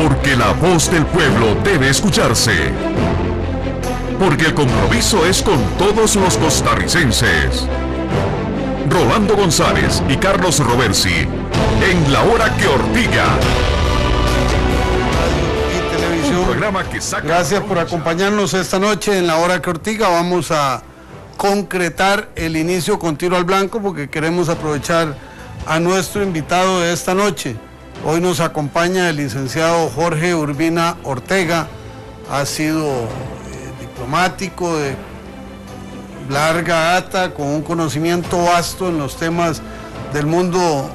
Porque la voz del pueblo debe escucharse. Porque el compromiso es con todos los costarricenses. Rolando González y Carlos Roversi, en La Hora que Ortiga. Y televisión. Un programa que saca. Gracias por acompañarnos esta noche en La Hora que Ortiga. Vamos a concretar el inicio con tiro al blanco porque queremos aprovechar a nuestro invitado de esta noche. Hoy nos acompaña el licenciado Jorge Urbina Ortega. Ha sido diplomático de larga data, con un conocimiento vasto en los temas del mundo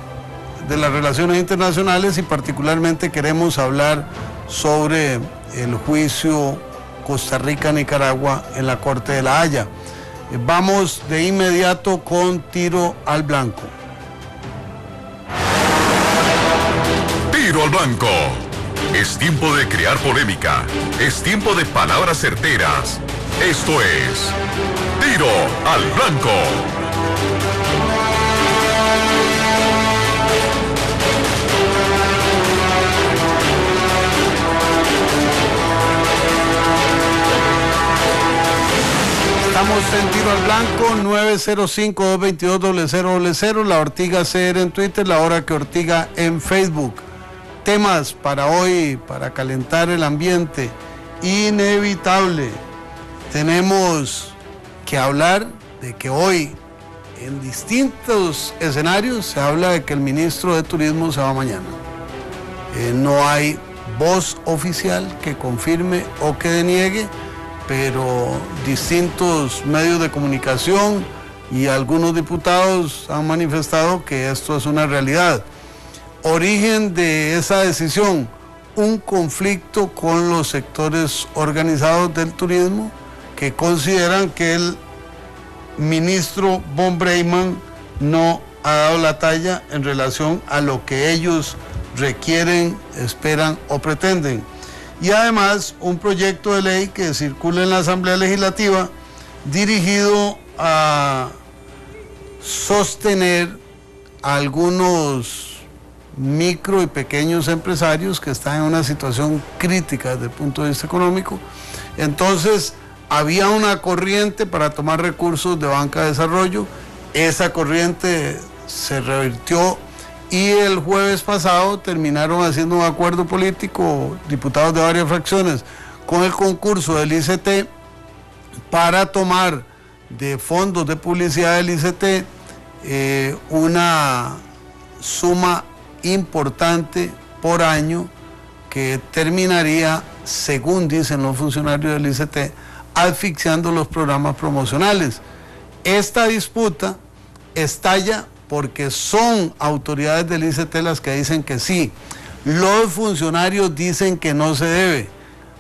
de las relaciones internacionales, y particularmente queremos hablar sobre el juicio Costa Rica-Nicaragua en la Corte de La Haya. Vamos de inmediato con tiro al blanco. Tiro al blanco. Es tiempo de crear polémica. Es tiempo de palabras certeras. Esto es Tiro al Blanco. Estamos en Tiro al Blanco, 905-222-0000, La Ortiga CR en Twitter, La Hora que Ortiga en Facebook. Temas para hoy, para calentar el ambiente, inevitable. Tenemos que hablar de que hoy, en distintos escenarios, se habla de que el ministro de Turismo se va mañana. No hay voz oficial que confirme o que deniegue, pero distintos medios de comunicación y algunos diputados han manifestado que esto es una realidad. Origen de esa decisión: un conflicto con los sectores organizados del turismo, que consideran que el ministro von Breyman no ha dado la talla en relación a lo que ellos requieren, esperan o pretenden. Y además un proyecto de ley que circula en la Asamblea Legislativa dirigido a sostener a algunos micro y pequeños empresarios que están en una situación crítica desde el punto de vista económico. Entonces, había una corriente para tomar recursos de banca de desarrollo. Esa corriente se revirtió y el jueves pasado terminaron haciendo un acuerdo político, diputados de varias fracciones, con el concurso del ICT para tomar de fondos de publicidad del ICT una suma importante por año que terminaría, según dicen los funcionarios del ICT, asfixiando los programas promocionales. Esta disputa estalla porque son autoridades del ICT las que dicen que sí. Los funcionarios dicen que no se debe.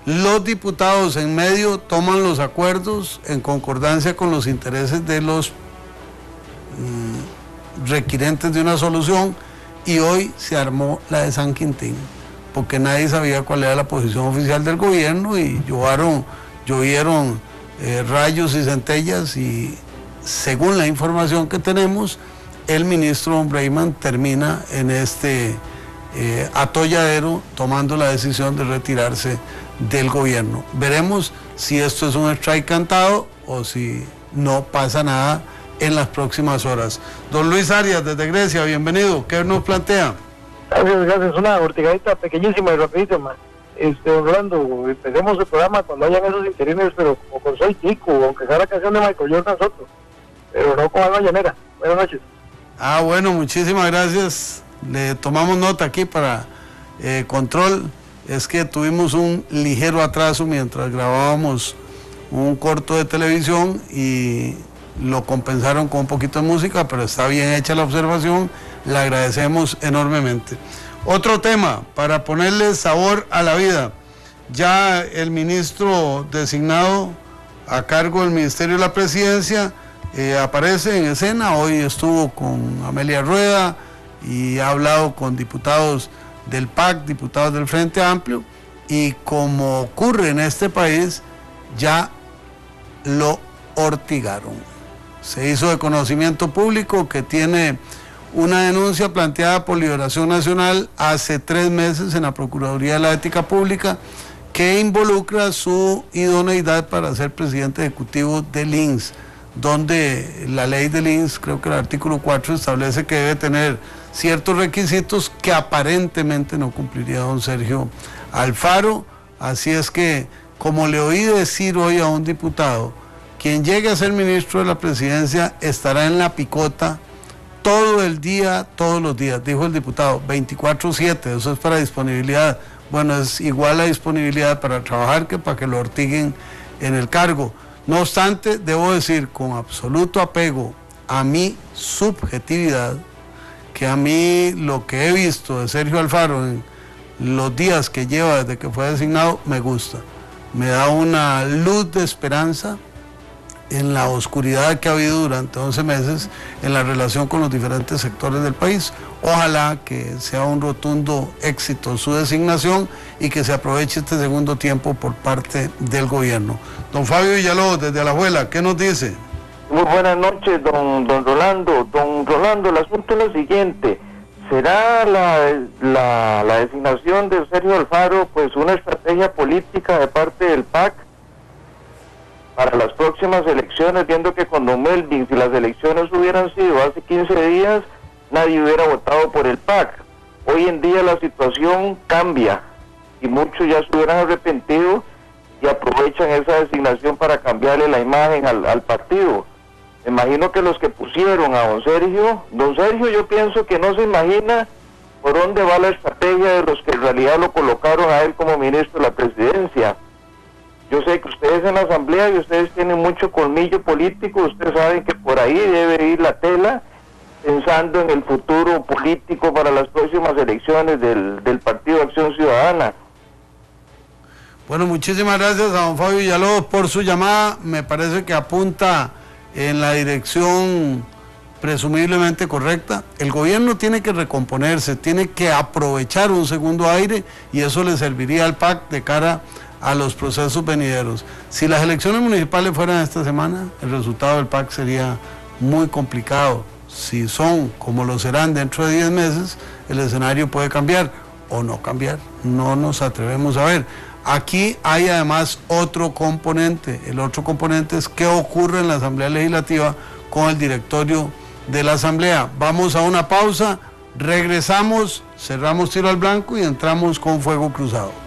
Los diputados en medio toman los acuerdos en concordancia con los intereses de los requirentes de una solución, y hoy se armó la de San Quintín, porque nadie sabía cuál era la posición oficial del gobierno y llovieron rayos y centellas, y según la información que tenemos, el ministro von Breyman termina en este atolladero tomando la decisión de retirarse del gobierno. Veremos si esto es un strike cantado o si no pasa nada en las próximas horas. Don Luis Arias, desde Grecia, bienvenido. ¿Qué nos plantea? Gracias. Una ortigadita pequeñísima y rapidísima. Orlando, empecemos el programa cuando hayan esos interiores, pero como con Soy Tico, aunque sea la canción de Michael Jordan Soto, pero no con Alba Llanera. Buenas noches. Bueno, muchísimas gracias. Le tomamos nota aquí para control. Es que tuvimos un ligero atraso mientras grabábamos un corto de televisión y lo compensaron con un poquito de música, pero está bien hecha la observación, le agradecemos enormemente. Otro tema, para ponerle sabor a la vida, ya el ministro designado a cargo del Ministerio de la Presidencia aparece en escena. Hoy estuvo con Amelia Rueda y ha hablado con diputados del PAC, diputados del Frente Amplio, y como ocurre en este país, ya lo ortigaron. Se hizo de conocimiento público que tiene una denuncia planteada por Liberación Nacional hace 3 meses en la Procuraduría de la Ética Pública que involucra su idoneidad para ser presidente ejecutivo del INS, donde la ley del INS, creo que el artículo 4 establece que debe tener ciertos requisitos que aparentemente no cumpliría don Sergio Alfaro. Así es que, como le oí decir hoy a un diputado, quien llegue a ser ministro de la presidencia estará en la picota todo el día, todos los días, dijo el diputado, 24/7, eso es para disponibilidad. Bueno, es igual la disponibilidad para trabajar que para que lo ortiguen en el cargo. No obstante, debo decir con absoluto apego a mi subjetividad, que a mí lo que he visto de Sergio Alfaro en los días que lleva desde que fue designado, me gusta. Me da una luz de esperanza en la oscuridad que ha habido durante 11 meses en la relación con los diferentes sectores del país. Ojalá que sea un rotundo éxito su designación y que se aproveche este segundo tiempo por parte del gobierno. Don Fabio Villalobos, desde Alajuela, ¿qué nos dice? Muy buenas noches, don Rolando. Don Rolando, el asunto es lo siguiente. ¿Será la designación de Sergio Alfaro pues una estrategia política de parte del PAC para las próximas elecciones, viendo que con don Melvin, si las elecciones hubieran sido hace 15 días, nadie hubiera votado por el PAC? Hoy en día la situación cambia y muchos ya se hubieran arrepentido y aprovechan esa designación para cambiarle la imagen al partido. Me imagino que los que pusieron a don Sergio yo pienso que no se imagina por dónde va la estrategia de los que en realidad lo colocaron a él como ministro de la presidencia. Yo sé que ustedes en la asamblea y ustedes tienen mucho colmillo político, ustedes saben que por ahí debe ir la tela, pensando en el futuro político para las próximas elecciones del Partido Acción Ciudadana. Bueno, muchísimas gracias a don Fabio Villalobos por su llamada. Me parece que apunta en la dirección presumiblemente correcta. El gobierno tiene que recomponerse, tiene que aprovechar un segundo aire y eso le serviría al PAC de cara a los procesos venideros. Si las elecciones municipales fueran esta semana, el resultado del PAC sería muy complicado. Si son como lo serán dentro de 10 meses, el escenario puede cambiar o no cambiar. No nos atrevemos a ver. Aquí hay además otro componente. El otro componente es qué ocurre en la Asamblea Legislativa con el directorio de la Asamblea. Vamos a una pausa, regresamos, cerramos tiro al blanco y entramos con fuego cruzado.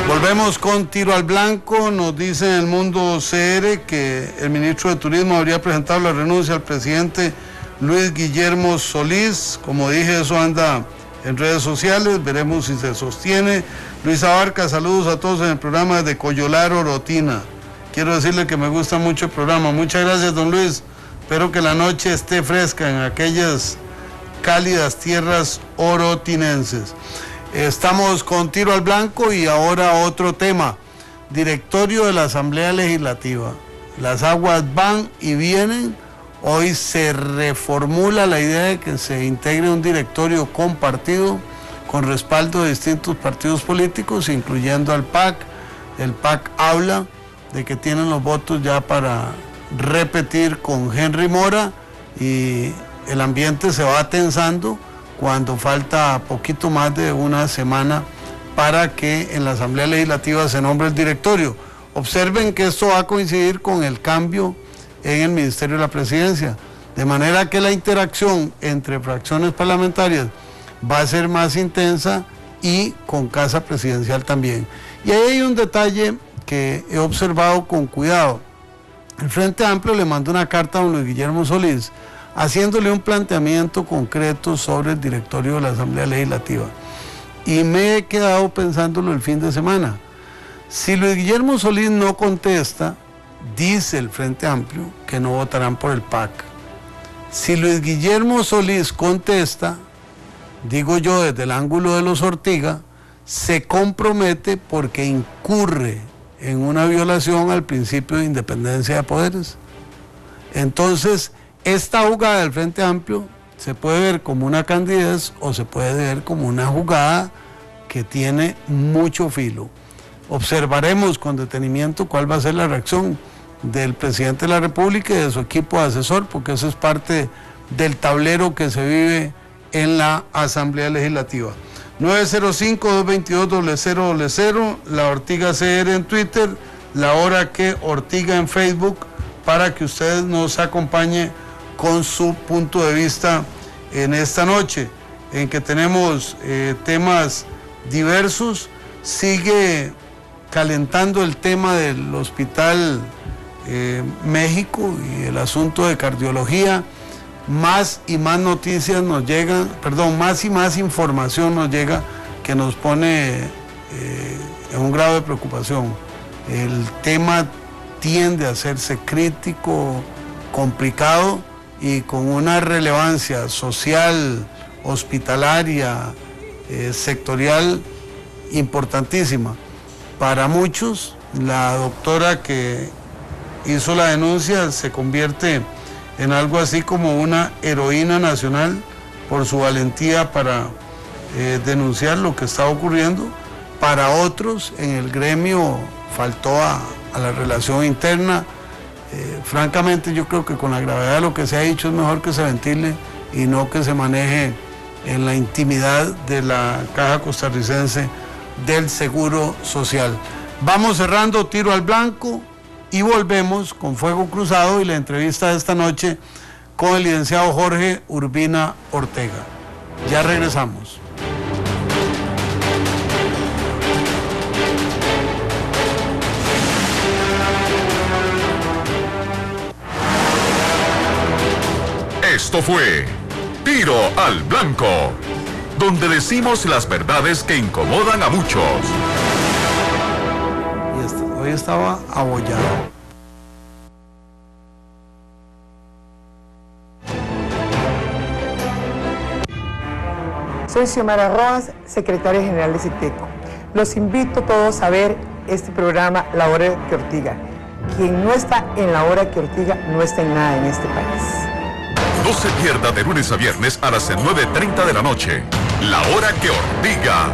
Volvemos con tiro al blanco. Nos dice en el Mundo CR que el ministro de Turismo habría presentado la renuncia al presidente Luis Guillermo Solís. Como dije, eso anda en redes sociales, veremos si se sostiene. Luis Abarca, saludos a todos en el programa desde Coyolar, Orotina. Quiero decirle que me gusta mucho el programa. Muchas gracias, don Luis. Espero que la noche esté fresca en aquellas cálidas tierras orotinenses. Estamos con tiro al blanco y ahora otro tema. Directorio de la Asamblea Legislativa. Las aguas van y vienen. Hoy se reformula la idea de que se integre un directorio compartido con respaldo de distintos partidos políticos, incluyendo al PAC. El PAC habla de que tienen los votos ya para repetir con Henry Mora y el ambiente se va tensando cuando falta poquito más de una semana para que en la Asamblea Legislativa se nombre el directorio. Observen que esto va a coincidir con el cambio en el Ministerio de la Presidencia, de manera que la interacción entre fracciones parlamentarias va a ser más intensa y con Casa Presidencial también. Y ahí hay un detalle que he observado con cuidado. El Frente Amplio le mandó una carta a don Luis Guillermo Solís haciéndole un planteamiento concreto sobre el directorio de la Asamblea Legislativa. Y me he quedado pensándolo el fin de semana. Si Luis Guillermo Solís no contesta, dice el Frente Amplio que no votarán por el PAC. Si Luis Guillermo Solís contesta, digo yo desde el ángulo de los Ortiga, se compromete porque incurre en una violación al principio de independencia de poderes. Entonces, esta jugada del Frente Amplio se puede ver como una candidez o se puede ver como una jugada que tiene mucho filo. Observaremos con detenimiento cuál va a ser la reacción del presidente de la República y de su equipo de asesor, porque eso es parte del tablero que se vive en la Asamblea Legislativa. 905-222-0000, la Ortiga CR en Twitter, la hora que Ortiga en Facebook, para que usted nos acompañe con su punto de vista en esta noche, en que tenemos temas diversos. Sigue calentando el tema del Hospital México y el asunto de cardiología. Más y más noticias nos llegan, más y más información nos llega que nos pone en un grado de preocupación. El tema tiende a hacerse crítico, complicado y con una relevancia social, hospitalaria, sectorial importantísima. Para muchos, la doctora que hizo la denuncia se convierte en algo así como una heroína nacional por su valentía para denunciar lo que está ocurriendo. Para otros, en el gremio faltó a la relación interna. Francamente, yo creo que con la gravedad de lo que se ha dicho es mejor que se ventile y no que se maneje en la intimidad de la Caja Costarricense del Seguro Social. Vamos cerrando Tiro al Blanco y volvemos con Fuego Cruzado y la entrevista de esta noche con el licenciado Jorge Urbina Ortega. Ya regresamos. Esto fue Tiro al Blanco, donde decimos las verdades que incomodan a muchos. Hoy estaba abollado. Soy Xiomara Rojas, secretaria general de CITECO. Los invito todos a ver este programa La Hora que Ortiga. Quien no está en La Hora que Ortiga no está en nada en este país. No se pierda de lunes a viernes a las 9:30 de la noche. La Hora que Ortiga.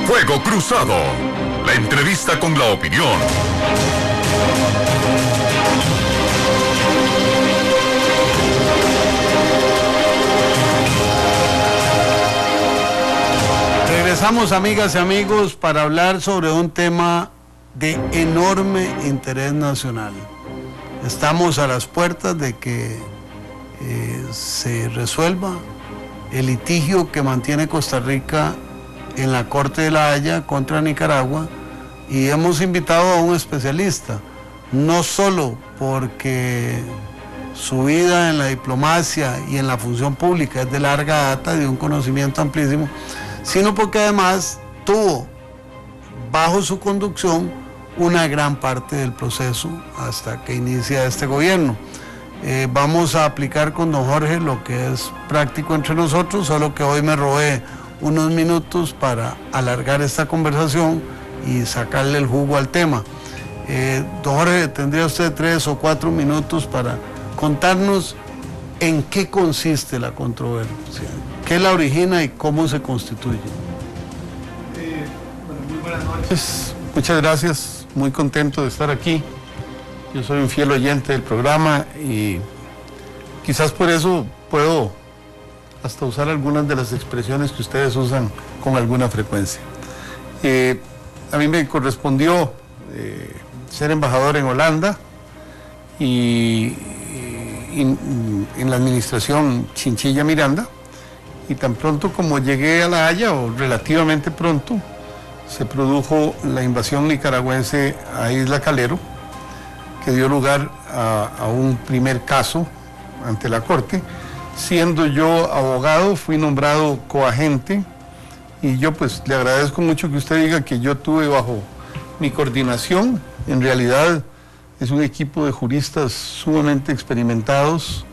Fuego Cruzado. La entrevista con la opinión. Regresamos, amigas y amigos, para hablar sobre un tema de enorme interés nacional. Estamos a las puertas de que se resuelva el litigio que mantiene Costa Rica en la Corte de la Haya contra Nicaragua, y hemos invitado a un especialista, no solo porque su vida en la diplomacia y en la función pública es de larga data, de un conocimiento amplísimo, sino porque además tuvo bajo su conducción una gran parte del proceso hasta que inicia este gobierno. Vamos a aplicar con don Jorge lo que es práctico entre nosotros, solo que hoy me robé unos minutos para alargar esta conversación y sacarle el jugo al tema. Don Jorge, tendría usted 3 o 4 minutos para contarnos en qué consiste la controversia, qué la origina y cómo se constituye. Pues, muchas gracias, muy contento de estar aquí. Yo soy un fiel oyente del programa y quizás por eso puedo hasta usar algunas de las expresiones que ustedes usan con alguna frecuencia. A mí me correspondió ser embajador en Holanda y en la administración Chinchilla Miranda, y tan pronto como llegué a La Haya, o relativamente pronto, se produjo la invasión nicaragüense a Isla Calero, que dio lugar a un primer caso ante la Corte. Siendo yo abogado, fui nombrado coagente, y yo pues le agradezco mucho que usted diga que yo tuve bajo mi coordinación. En realidad es un equipo de juristas sumamente experimentados,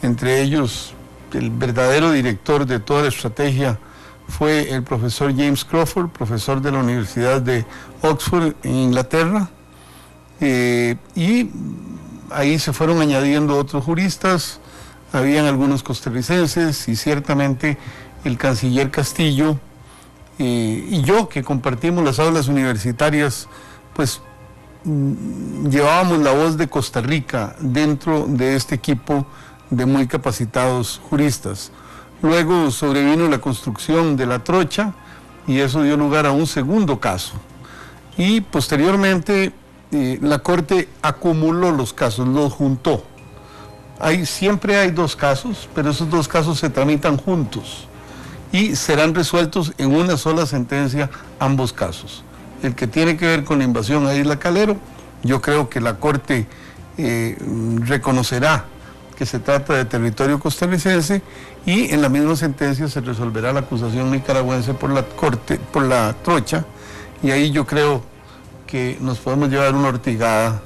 entre ellos el verdadero director de toda la estrategia fue el profesor James Crawford, profesor de la Universidad de Oxford en Inglaterra, y ahí se fueron añadiendo otros juristas, habían algunos costarricenses y ciertamente el canciller Castillo y yo, que compartimos las aulas universitarias, pues llevábamos la voz de Costa Rica dentro de este equipo de muy capacitados juristas. Luego sobrevino la construcción de la trocha y eso dio lugar a un segundo caso. Y posteriormente la Corte acumuló los casos, los juntó. Siempre hay dos casos, pero esos dos casos se tramitan juntos y serán resueltos en una sola sentencia ambos casos. El que tiene que ver con la invasión a Isla Calero, yo creo que la Corte reconocerá que se trata de territorio costarricense y en la misma sentencia se resolverá la acusación nicaragüense por la trocha, y ahí yo creo que nos podemos llevar una ortigada,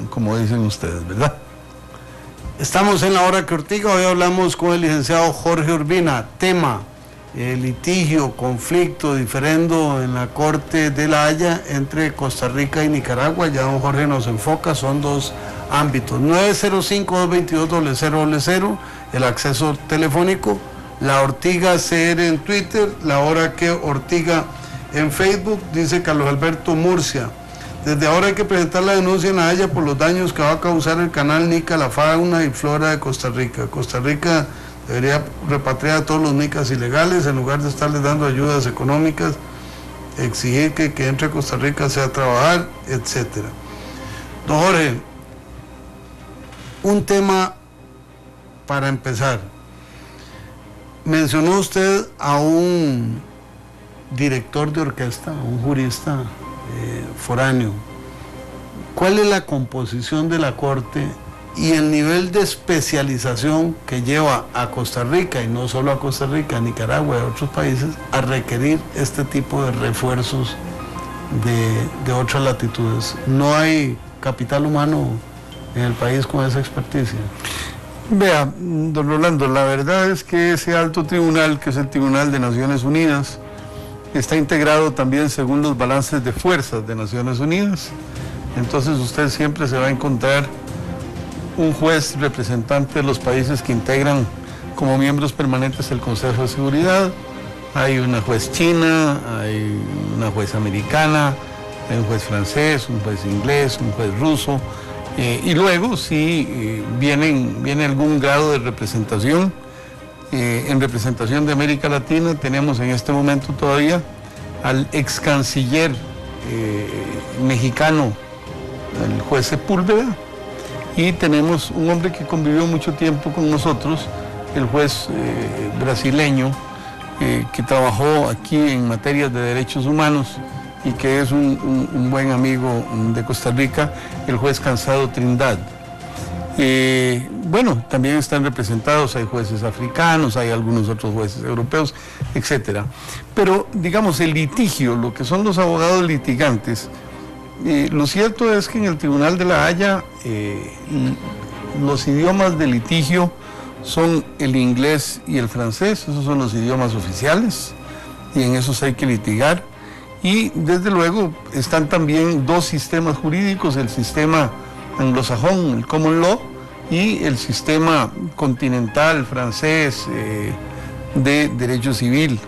como dicen ustedes, ¿verdad? Estamos en La Hora que Ortiga. Hoy hablamos con el licenciado Jorge Urbina. Tema: litigio, conflicto, diferendo en la Corte de La Haya entre Costa Rica y Nicaragua. Ya don Jorge nos enfoca, son dos ámbitos. 905-222-0000, el acceso telefónico. La Ortiga CR en Twitter, La Hora que Ortiga en Facebook. Dice Carlos Alberto Murcia: desde ahora hay que presentar la denuncia en La Haya por los daños que va a causar el canal Nica a la fauna y flora de Costa Rica. Costa Rica debería repatriar a todos los nicas ilegales en lugar de estarles dando ayudas económicas, exigir que entre a Costa Rica sea a trabajar, etcétera. Don Jorge, un tema para empezar. Mencionó usted a un director de orquesta, un jurista foráneo. ¿Cuál es la composición de la Corte y el nivel de especialización que lleva a Costa Rica, y no solo a Costa Rica, a Nicaragua y a otros países, a requerir este tipo de refuerzos de otras latitudes? ¿No hay capital humano en el país con esa experticia? Vea, don Rolando, la verdad es que ese alto tribunal, que es el Tribunal de Naciones Unidas, está integrado también según los balances de fuerzas de Naciones Unidas. Entonces usted siempre se va a encontrar un juez representante de los países que integran como miembros permanentes el Consejo de Seguridad. Hay una juez china, hay una juez americana, hay un juez francés, un juez inglés, un juez ruso, y luego si viene algún grado de representación. En representación de América Latina tenemos en este momento todavía al ex canciller mexicano, el juez Sepúlveda, y tenemos un hombre que convivió mucho tiempo con nosotros, el juez brasileño, que trabajó aquí en materias de derechos humanos y que es un buen amigo de Costa Rica, el juez Cansado Trindad. Bueno, también están representados, hay jueces africanos, hay algunos otros jueces europeos, etcétera. Pero, digamos, el litigio, lo que son los abogados litigantes, lo cierto es que en el Tribunal de La Haya los idiomas de litigio son el inglés y el francés, esos son los idiomas oficiales, y en esos hay que litigar. Y desde luego están también dos sistemas jurídicos, el sistema anglosajón, el common law, y el sistema continental francés de derecho civil.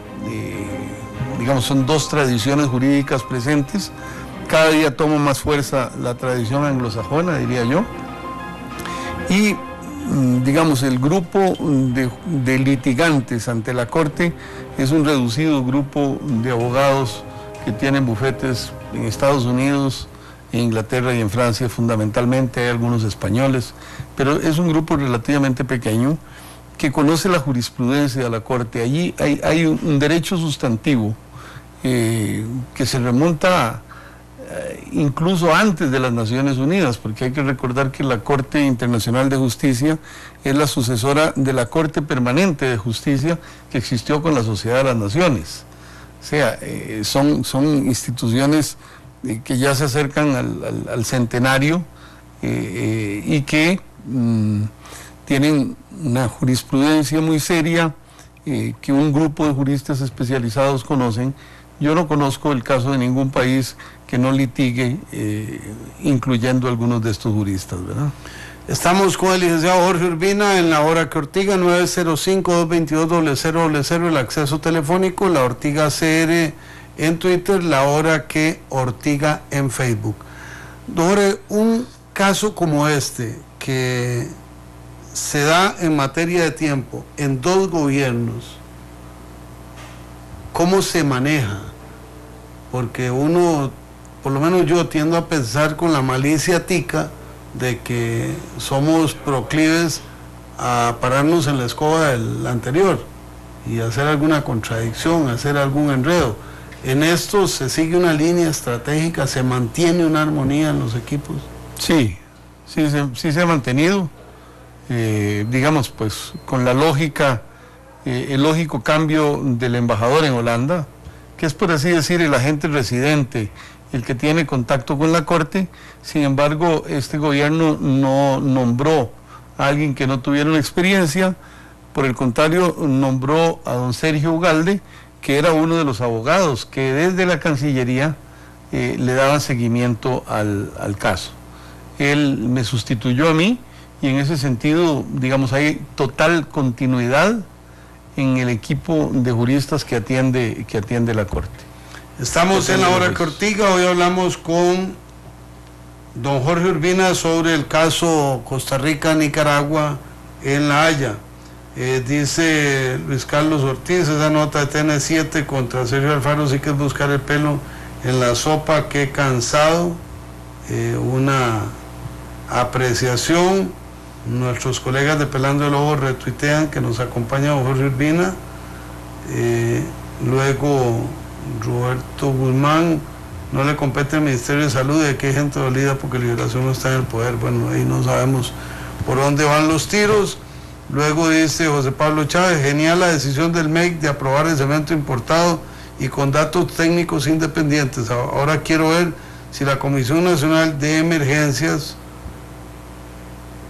digamos, son dos tradiciones jurídicas presentes. Cada día toma más fuerza la tradición anglosajona, diría yo. Y, digamos, el grupo de litigantes ante la Corte es un reducido grupo de abogados que tienen bufetes en Estados Unidos, en Inglaterra y en Francia fundamentalmente. Hay algunos españoles, pero es un grupo relativamente pequeño que conoce la jurisprudencia de la Corte. Allí hay un derecho sustantivo que se remonta incluso antes de las Naciones Unidas, porque hay que recordar que la Corte Internacional de Justicia es la sucesora de la Corte Permanente de Justicia que existió con la Sociedad de las Naciones. O sea, son instituciones que ya se acercan al centenario y que tienen una jurisprudencia muy seria que un grupo de juristas especializados conocen. Yo no conozco el caso de ningún país que no litigue, incluyendo algunos de estos juristas, ¿verdad? Estamos con el licenciado Jorge Urbina en la hora que Ortiga, 905-222-0000, el acceso telefónico, la Ortiga CR en Twitter, la hora que Ortiga en Facebook. Jorge, un caso como este, que se da en materia de tiempo en dos gobiernos, ¿cómo se maneja? Porque uno, por lo menos yo, tiendo a pensar con la malicia tica de que somos proclives a pararnos en la escoba del anterior y hacer alguna contradicción, hacer algún enredo. En esto se sigue una línea estratégica, se mantiene una armonía en los equipos. Sí se ha mantenido, digamos, pues con la lógica, el lógico cambio del embajador en Holanda, que es, por así decir, el agente residente, el que tiene contacto con la Corte. Sin embargo, este gobierno no nombró a alguien que no tuviera una experiencia, por el contrario, nombró a don Sergio Ugalde, que era uno de los abogados que desde la Cancillería le daban seguimiento al caso. Él me sustituyó a mí y en ese sentido, digamos, hay total continuidad en el equipo de juristas que atiende la Corte. Estamos en la hora que Ortiga, hoy hablamos con don Jorge Urbina sobre el caso Costa Rica-Nicaragua en La Haya. Dice Luis Carlos Ortiz, esa nota de TN7 contra Sergio Alfaro sí que es buscar el pelo en la sopa, qué cansado. Una apreciación. Nuestros colegas de Pelando el Ojo retuitean que nos acompaña don Jorge Urbina. Luego Roberto Guzmán, no le compete al Ministerio de Salud, de que hay gente dolida porque Liberación no está en el poder. Bueno, ahí no sabemos por dónde van los tiros. Luego dice José Pablo Chávez, genial la decisión del MEC de aprobar el cemento importado y con datos técnicos independientes. Ahora quiero ver si la Comisión Nacional de Emergencias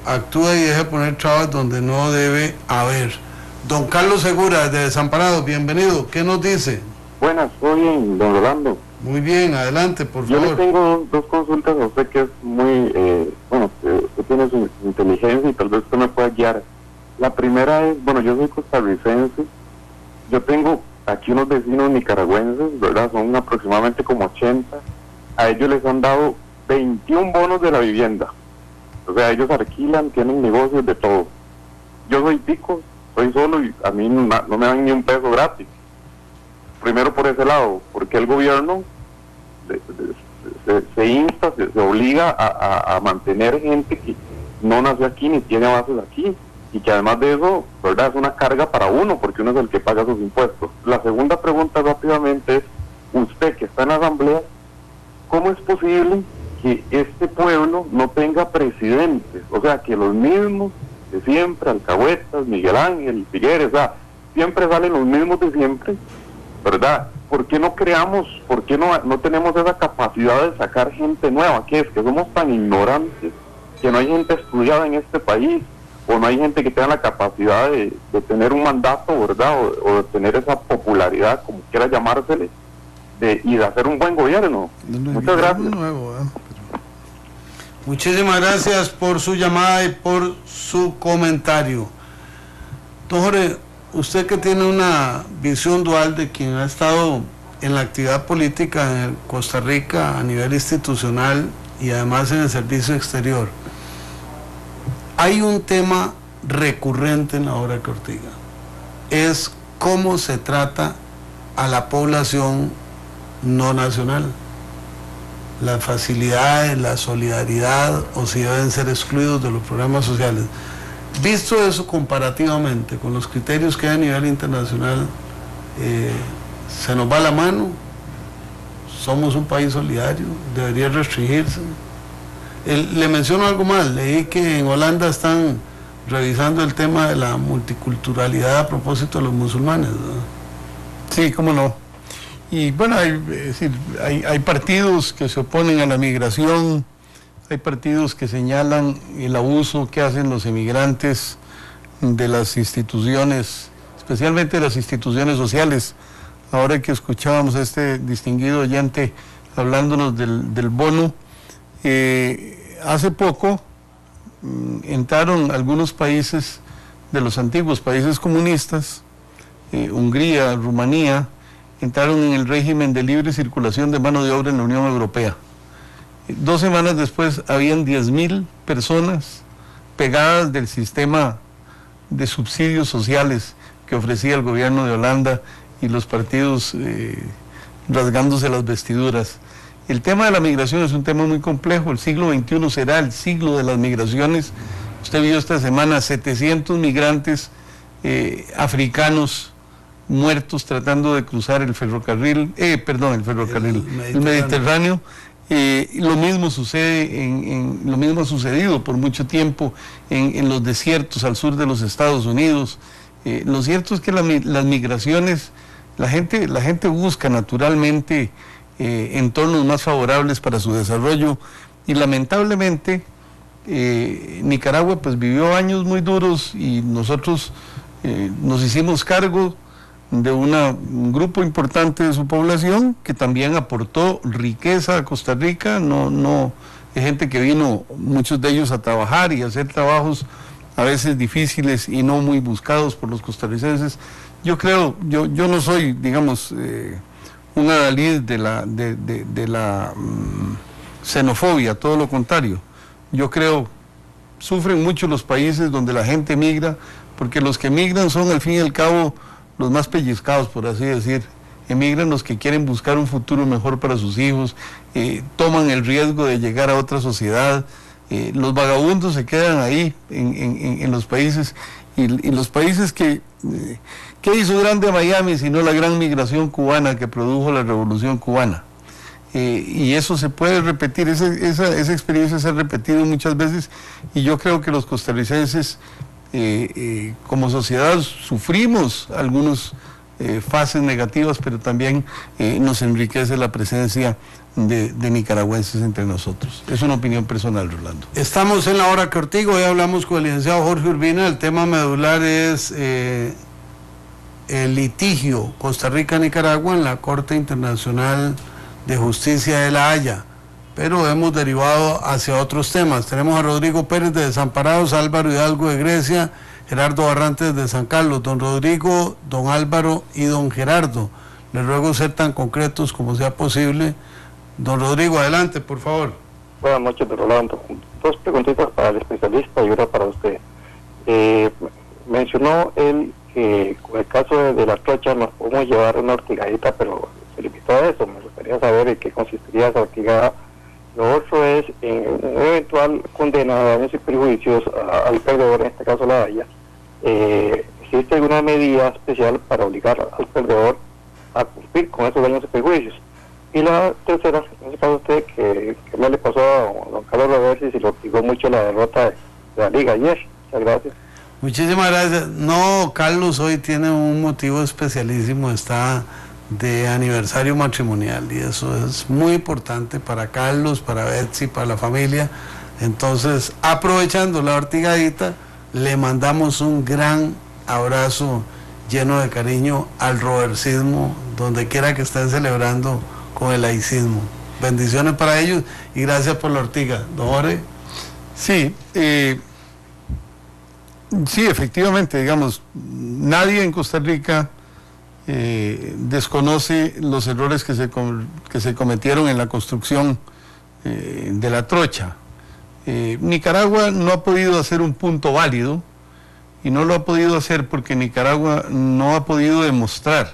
actúa y deja de poner trabas donde no debe haber. Don Carlos Segura, de Desamparados, bienvenido. ¿Qué nos dice? Buenas, muy bien, don Rolando. Muy bien, adelante, por favor. Yo le tengo dos consultas a usted que es muy, usted tiene su inteligencia y tal vez usted me pueda guiar. La primera es, yo soy costarricense, yo tengo aquí unos vecinos nicaragüenses, ¿verdad? Son aproximadamente como 80, a ellos les han dado 21 bonos de la vivienda, o sea, ellos alquilan, tienen negocios de todo. Yo soy tico, soy solo y a mí no me dan ni un peso gratis. Primero por ese lado, porque el gobierno se insta, se obliga a mantener gente que no nació aquí ni tiene bases aquí, y que además de eso, ¿verdad?, es una carga para uno, porque uno es el que paga sus impuestos. La segunda pregunta rápidamente es, usted que está en la Asamblea, ¿cómo es posible que este pueblo no tenga presidentes? O sea, que los mismos de siempre, Alcahuetas, Miguel Ángel, Figueres, o sea, siempre salen los mismos de siempre, ¿verdad? ¿Por qué no creamos, por qué no tenemos esa capacidad de sacar gente nueva? ¿Qué es? Que somos tan ignorantes, que no hay gente estudiada en este país, o no hay gente que tenga la capacidad de tener un mandato, ¿verdad? O de tener esa popularidad, como quiera llamársele, y de hacer un buen gobierno. Muchas gracias. Muchísimas gracias por su llamada y por su comentario. Don Jorge, usted que tiene una visión dual de quien ha estado en la actividad política en Costa Rica a nivel institucional y además en el servicio exterior, hay un tema recurrente en la obra que Ortiga, es cómo se trata a la población no nacional, las facilidades, la solidaridad, o si deben ser excluidos de los programas sociales. Visto eso comparativamente con los criterios que hay a nivel internacional, se nos va la mano, somos un país solidario, debería restringirse. Le menciono algo más, leí que en Holanda están revisando el tema de la multiculturalidad a propósito de los musulmanes, ¿no? Sí, cómo no. Y bueno, hay partidos que se oponen a la migración, hay partidos que señalan el abuso que hacen los emigrantes de las instituciones, especialmente de las instituciones sociales. Ahora que escuchábamos a este distinguido oyente hablándonos del bono, hace poco entraron algunos países de los antiguos países comunistas, Hungría, Rumanía, entraron en el régimen de libre circulación de mano de obra en la Unión Europea. 2 semanas después habían 10.000 personas pegadas del sistema de subsidios sociales que ofrecía el gobierno de Holanda y los partidos rasgándose las vestiduras. El tema de la migración es un tema muy complejo. El siglo XXI será el siglo de las migraciones. Usted vio esta semana 700 migrantes africanos muertos tratando de cruzar el ferrocarril, el Mediterráneo. Lo mismo sucede lo mismo ha sucedido por mucho tiempo en los desiertos al sur de los Estados Unidos. Lo cierto es que las migraciones, la gente busca naturalmente entornos más favorables para su desarrollo, y lamentablemente Nicaragua pues vivió años muy duros, y nosotros nos hicimos cargo de un grupo importante de su población que también aportó riqueza a Costa Rica. No es gente que vino, muchos de ellos, a trabajar y a hacer trabajos a veces difíciles y no muy buscados por los costarricenses. Yo no soy, digamos, un adalid de la xenofobia, todo lo contrario. Yo creo, sufren mucho los países donde la gente migra, porque los que migran son al fin y al cabo los más pellizcados, por así decir. Emigran los que quieren buscar un futuro mejor para sus hijos, toman el riesgo de llegar a otra sociedad. Los vagabundos se quedan ahí en los países, y los países ¿qué hizo grande a Miami sino la gran migración cubana que produjo la Revolución Cubana? Y eso se puede repetir, esa experiencia se ha repetido muchas veces, y yo creo que los costarricenses como sociedad sufrimos algunas fases negativas, pero también nos enriquece la presencia de nicaragüenses entre nosotros. Es una opinión personal, Rolando. Estamos en la hora que Ortiga, hoy hablamos con el licenciado Jorge Urbina. El tema medular es el litigio Costa Rica-Nicaragua en la Corte Internacional de Justicia de La Haya, pero hemos derivado hacia otros temas. Tenemos a Rodrigo Pérez de Desamparados, Álvaro Hidalgo de Grecia, Gerardo Barrantes de San Carlos. Don Rodrigo, don Álvaro y don Gerardo, les ruego ser tan concretos como sea posible. Don Rodrigo, adelante, por favor. Buenas noches, don Rolando. 2 preguntitas para el especialista y una para usted. Mencionó él que con el caso de la trocha nos podemos llevar una ortigadita, pero se limitó a eso. Me gustaría saber en qué consistiría esa ortigada. Lo otro es, en una eventual condena de daños y perjuicios al perdedor, en este caso la Haya, ¿existe alguna medida especial para obligar al perdedor a cumplir con esos daños y perjuicios? Y la tercera, en este caso usted, que no le pasó a don Carlos Roversi, si lo obligó mucho la derrota de la Liga ayer. Muchas gracias. Muchísimas gracias. No, Carlos hoy tiene un motivo especialísimo, está de aniversario matrimonial, y eso es muy importante para Carlos, para Betsy, para la familia. Entonces, aprovechando la ortigadita, le mandamos un gran abrazo lleno de cariño al roversismo, donde quiera que estén celebrando con el laicismo. Bendiciones para ellos y gracias por la ortiga. Don Jorge. Sí, sí, efectivamente, digamos, nadie en Costa Rica desconoce los errores que se cometieron en la construcción de la trocha. Nicaragua no ha podido hacer un punto válido, y no lo ha podido hacer porque Nicaragua no ha podido demostrar,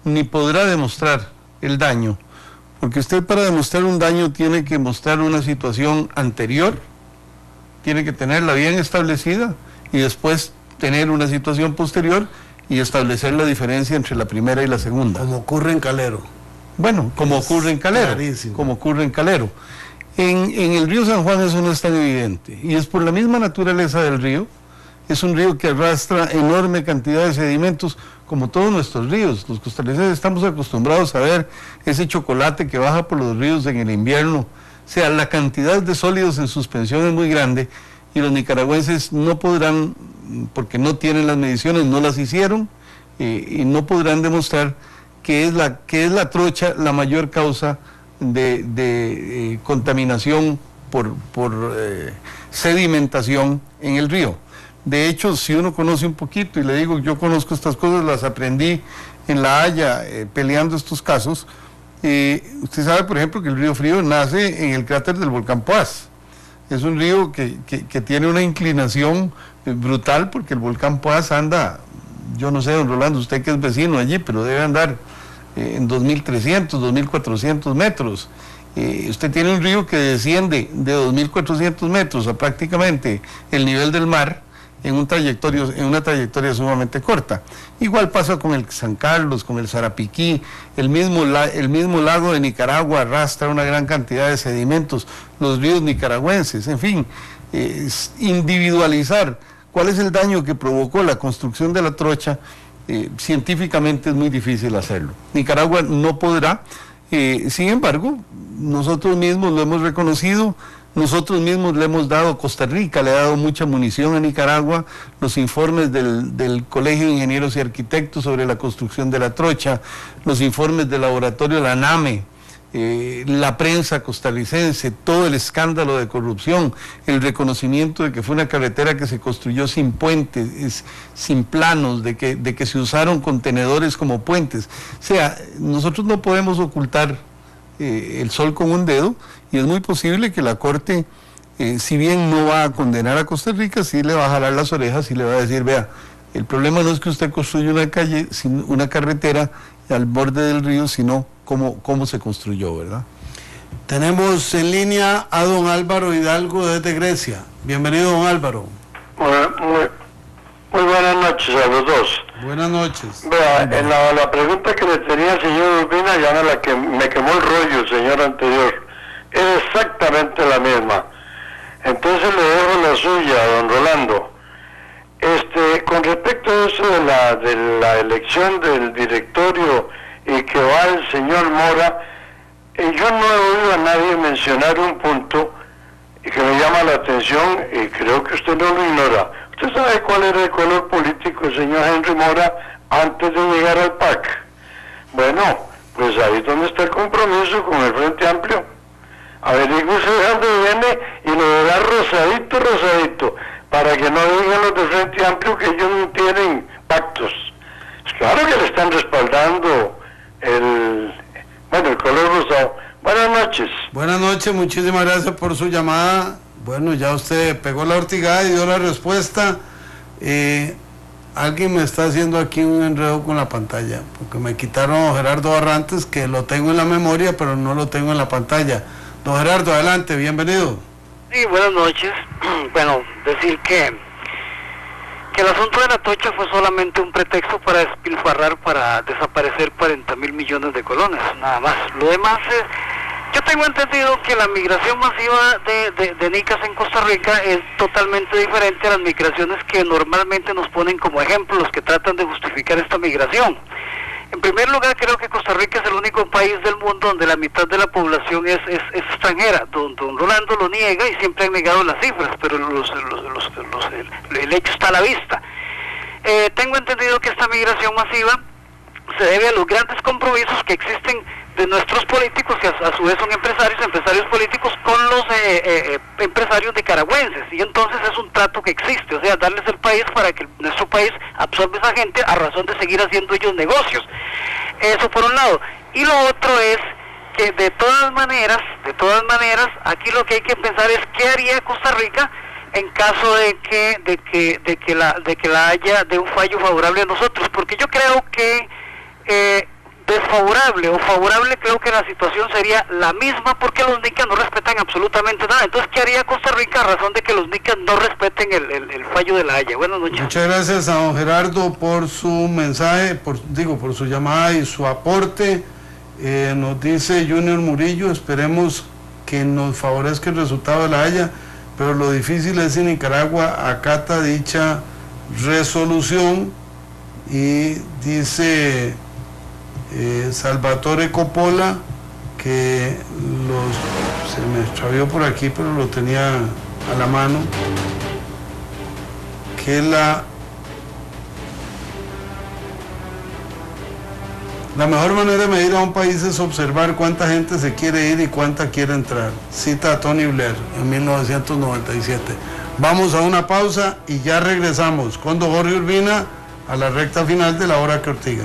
ni podrá demostrar el daño, porque usted para demostrar un daño tiene que mostrar una situación anterior, tiene que tenerla bien establecida y después tener una situación posterior y establecer la diferencia entre la primera y la segunda. Como ocurre en Calero. Bueno, como ocurre en Calero. Clarísimo. Como ocurre en Calero. En el río San Juan eso no es tan evidente, y es por la misma naturaleza del río. Es un río que arrastra enorme cantidad de sedimentos, como todos nuestros ríos. Los costarricenses estamos acostumbrados a ver ese chocolate que baja por los ríos en el invierno. O sea, la cantidad de sólidos en suspensión es muy grande, y los nicaragüenses no podrán, porque no tienen las mediciones, no las hicieron, y no podrán demostrar que es la trocha la mayor causa de contaminación por sedimentación en el río. De hecho, si uno conoce un poquito, y le digo, yo conozco estas cosas, las aprendí en La Haya peleando estos casos. Usted sabe, por ejemplo, que el río Frío nace en el cráter del volcán Poás. Es un río que tiene una inclinación brutal, porque el volcán Poás anda, yo no sé, don Rolando, usted que es vecino allí, pero debe andar en 2.300, 2.400 metros. Usted tiene un río que desciende de 2.400 metros a prácticamente el nivel del mar, en una trayectoria sumamente corta. Igual pasa con el San Carlos, con el Sarapiquí, el mismo lago de Nicaragua arrastra una gran cantidad de sedimentos, los ríos nicaragüenses, en fin, individualizar cuál es el daño que provocó la construcción de la trocha, científicamente es muy difícil hacerlo. Nicaragua no podrá, sin embargo, nosotros mismos lo hemos reconocido. Nosotros mismos le hemos dado, Costa Rica le ha dado mucha munición a Nicaragua, los informes del Colegio de Ingenieros y Arquitectos sobre la construcción de la trocha, los informes del laboratorio La NAME, la prensa costarricense, todo el escándalo de corrupción, el reconocimiento de que fue una carretera que se construyó sin puentes, sin planos, de que se usaron contenedores como puentes. O sea, nosotros no podemos ocultar el sol con un dedo, y es muy posible que la Corte, si bien no va a condenar a Costa Rica, sí le va a jalar las orejas y le va a decir, vea, el problema no es que usted construyó una carretera al borde del río, sino cómo se construyó, ¿verdad? Tenemos en línea a don Álvaro Hidalgo desde Grecia. Bienvenido, don Álvaro. Muy buenas noches a los dos. Buenas noches. Vea, en la pregunta que le tenía al señor Urbina, ya me quemó el rollo el señor anterior. Es exactamente la misma. Entonces le dejo la suya, don Rolando. Con respecto a eso de la elección del directorio y que va el señor Mora, yo no he oído a nadie mencionar un punto que me llama la atención, y creo que usted no lo ignora. ¿Usted sabe cuál era el color político del señor Henry Mora antes de llegar al PAC? Bueno, pues ahí es donde está el compromiso con el Frente Amplio. Averígüese de dónde viene y lo verá rosadito, para que no digan los de Frente Amplio que ellos no tienen pactos. Es claro que le están respaldando el color rosado. Buenas noches. Buenas noches, muchísimas gracias por su llamada. Bueno, ya usted pegó la ortigada y dio la respuesta. Alguien me está haciendo aquí un enredo con la pantalla, porque me quitaron a Gerardo Barrantes, que lo tengo en la memoria, pero no lo tengo en la pantalla. Don Gerardo, adelante, bienvenido. Sí, buenas noches. Bueno, decir que el asunto de la trocha fue solamente un pretexto para despilfarrar, para desaparecer 40.000 millones de colones, nada más. Lo demás es, yo tengo entendido que la migración masiva de nicas en Costa Rica es totalmente diferente a las migraciones que normalmente nos ponen como ejemplo los que tratan de justificar esta migración. En primer lugar, creo que Costa Rica es el único país del mundo donde la mitad de la población es extranjera. Don Rolando lo niega y siempre han negado las cifras, pero el hecho está a la vista. Tengo entendido que esta migración masiva se debe a los grandes compromisos que existen nuestros políticos, que a su vez son empresarios políticos, con los empresarios nicaragüenses, y entonces es un trato que existe, o sea, darles el país para que nuestro país absorbe a esa gente a razón de seguir haciendo ellos negocios. Eso por un lado. Y lo otro es que de todas maneras, aquí lo que hay que pensar es qué haría Costa Rica en caso de que la haya de un fallo favorable a nosotros, porque yo creo que desfavorable o favorable, creo que la situación sería la misma, porque los nicas no respetan absolutamente nada. Entonces, ¿qué haría Costa Rica a razón de que los nicas no respeten el fallo de la Haya? Buenas noches. Muchas gracias a don Gerardo por su mensaje, por su llamada y su aporte. Nos dice Junior Murillo, esperemos que nos favorezca el resultado de la Haya, pero lo difícil es si Nicaragua acata dicha resolución. Y dice Salvatore Coppola, que se me extravió por aquí, pero lo tenía a la mano, que la mejor manera de medir a un país es observar cuánta gente se quiere ir y cuánta quiere entrar. Cita a Tony Blair en 1997. Vamos a una pausa y ya regresamos con don Jorge Urbina a la recta final de La Hora que Ortiga.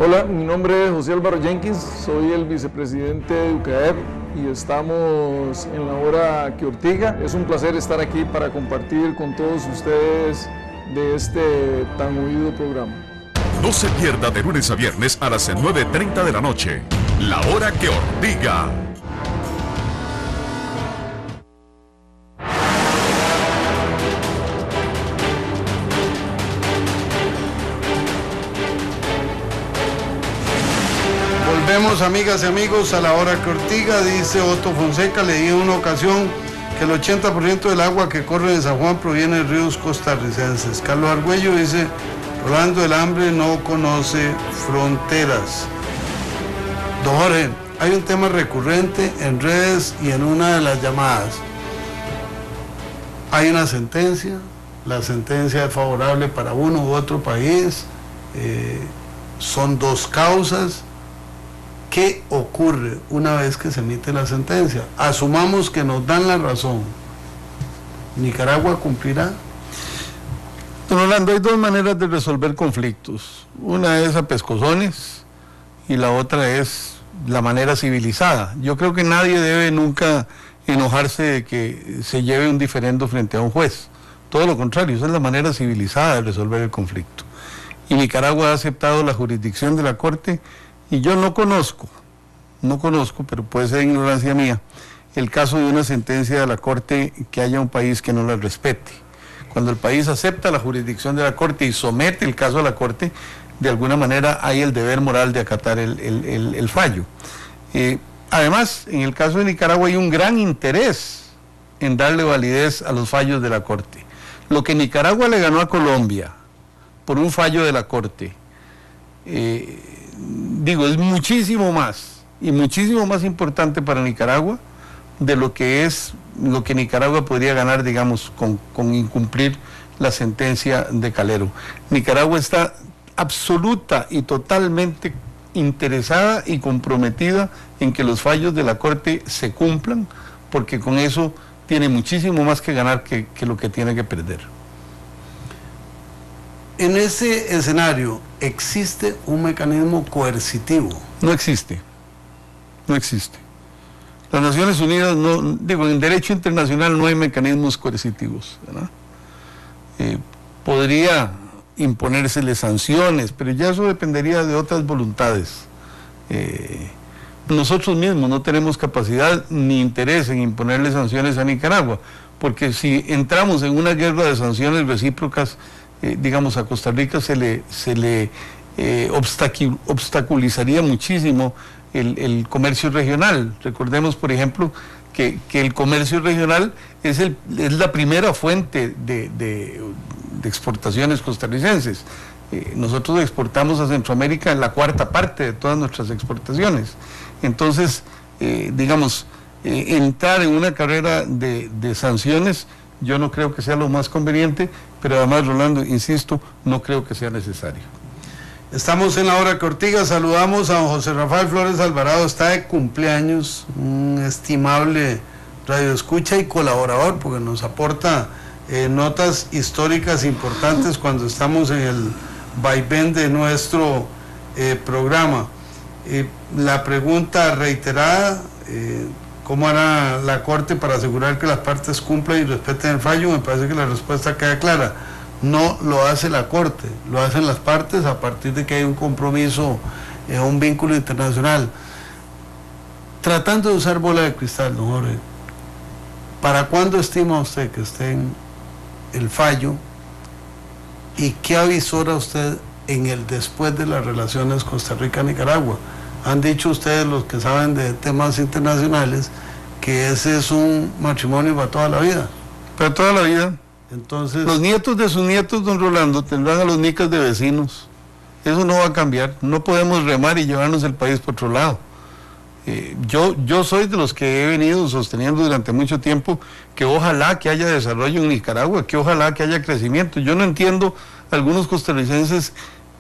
Hola, mi nombre es José Álvaro Jenkins, soy el vicepresidente de UCAER y estamos en La Hora que Ortiga. Es un placer estar aquí para compartir con todos ustedes de este tan oído programa. No se pierda de lunes a viernes a las 9:30 de la noche, La Hora que Ortiga. Volvemos, amigas y amigos, a La Hora que Ortiga. Dice Otto Fonseca, leí en una ocasión que el 80% del agua que corre en San Juan proviene de ríos costarricenses. Carlos Argüello dice, Rolando, el hambre no conoce fronteras. Don Jorge, hay un tema recurrente en redes y en una de las llamadas. Hay una sentencia, la sentencia es favorable para uno u otro país, son dos causas. ¿Qué ocurre una vez que se emite la sentencia? Asumamos que nos dan la razón. ¿Nicaragua cumplirá? Don Orlando, hay dos maneras de resolver conflictos. Una es a pescozones y la otra es la manera civilizada. Yo creo que nadie debe nunca enojarse de que se lleve un diferendo frente a un juez. Todo lo contrario, esa es la manera civilizada de resolver el conflicto. Y Nicaragua ha aceptado la jurisdicción de la Corte. Y yo no conozco, pero puede ser ignorancia mía, el caso de una sentencia de la Corte que haya un país que no la respete. Cuando el país acepta la jurisdicción de la Corte y somete el caso a la Corte, de alguna manera hay el deber moral de acatar el fallo. Además, en el caso de Nicaragua hay un gran interés en darle validez a los fallos de la Corte. Lo que Nicaragua le ganó a Colombia por un fallo de la Corte, es muchísimo más y muchísimo más importante para Nicaragua de lo que Nicaragua podría ganar, digamos, con incumplir la sentencia de Calero. Nicaragua está absoluta y totalmente interesada y comprometida en que los fallos de la Corte se cumplan, porque con eso tiene muchísimo más que ganar que lo que tiene que perder. En ese escenario, ¿existe un mecanismo coercitivo? No existe. No existe. Las Naciones Unidas, en derecho internacional no hay mecanismos coercitivos, ¿verdad? Podría imponérsele sanciones, pero ya eso dependería de otras voluntades. Nosotros mismos no tenemos capacidad ni interés en imponerle sanciones a Nicaragua, porque si entramos en una guerra de sanciones recíprocas, a Costa Rica se le obstaculizaría muchísimo el comercio regional. Recordemos, por ejemplo, que el comercio regional es la primera fuente de exportaciones costarricenses. Nosotros exportamos a Centroamérica la cuarta parte de todas nuestras exportaciones. Entonces, entrar en una carrera de sanciones, yo no creo que sea lo más conveniente, pero además, Rolando, insisto, no creo que sea necesario. Estamos en la hora que Ortiga, saludamos a don José Rafael Flores Alvarado, está de cumpleaños, un estimable radioescucha y colaborador, porque nos aporta notas históricas importantes cuando estamos en el vaivén de nuestro programa. La pregunta reiterada, ¿cómo hará la Corte para asegurar que las partes cumplan y respeten el fallo? Me parece que la respuesta queda clara. No lo hace la Corte, lo hacen las partes a partir de que hay un compromiso, un vínculo internacional. Tratando de usar bola de cristal, don Jorge, ¿para cuándo estima usted que esté en el fallo? ¿Y qué avisora usted en el después de las relaciones Costa Rica-Nicaragua? Han dicho ustedes, los que saben de temas internacionales, que ese es un matrimonio para toda la vida. Para toda la vida. Entonces, los nietos de sus nietos, don Rolando, tendrán a los nicas de vecinos. Eso no va a cambiar. No podemos remar y llevarnos el país por otro lado. Yo soy de los que he venido sosteniendo durante mucho tiempo que ojalá que haya desarrollo en Nicaragua, que ojalá que haya crecimiento. Yo no entiendo a algunos costarricenses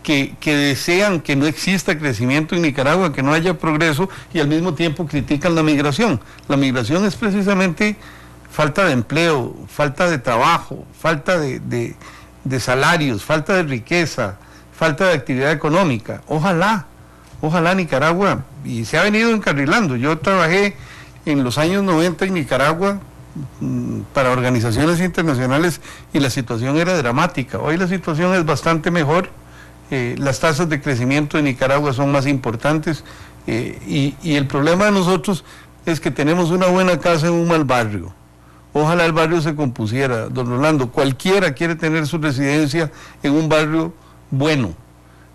que desean que no exista crecimiento en Nicaragua, que no haya progreso, y al mismo tiempo critican la migración. La migración es precisamente falta de empleo, falta de trabajo, falta de salarios, falta de riqueza, falta de actividad económica. Ojalá Nicaragua, y se ha venido encarrilando. Yo trabajé en los años 90 en Nicaragua para organizaciones internacionales y la situación era dramática. Hoy la situación es bastante mejor. Las tasas de crecimiento de Nicaragua son más importantes y el problema de nosotros es que tenemos una buena casa en un mal barrio. Ojalá el barrio se compusiera, don Rolando. Cualquiera quiere tener su residencia en un barrio bueno.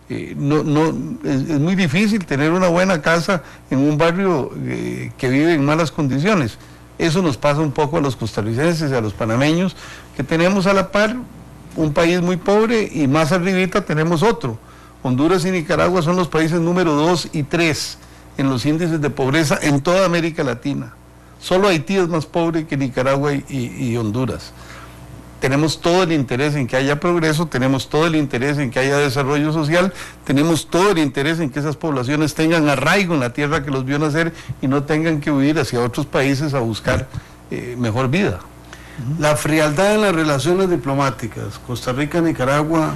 Es muy difícil tener una buena casa en un barrio que vive en malas condiciones. Eso nos pasa un poco a los costarricenses y a los panameños, que tenemos a la par un país muy pobre y más arribita tenemos otro. Honduras y Nicaragua son los países número 2 y 3 en los índices de pobreza en toda América Latina. Solo Haití es más pobre que Nicaragua y Honduras. Tenemos todo el interés en que haya progreso, tenemos todo el interés en que haya desarrollo social, tenemos todo el interés en que esas poblaciones tengan arraigo en la tierra que los vio nacer y no tengan que huir hacia otros países a buscar mejor vida. La frialdad en las relaciones diplomáticas, Costa Rica-Nicaragua,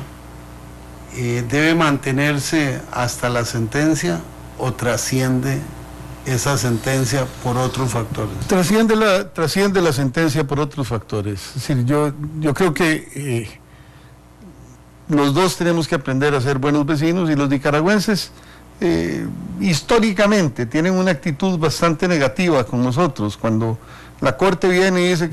¿debe mantenerse hasta la sentencia o trasciende esa sentencia por otros factores? Trasciende la sentencia por otros factores. Es decir, yo creo que los dos tenemos que aprender a ser buenos vecinos, y los nicaragüenses históricamente tienen una actitud bastante negativa con nosotros. Cuando la Corte viene y dice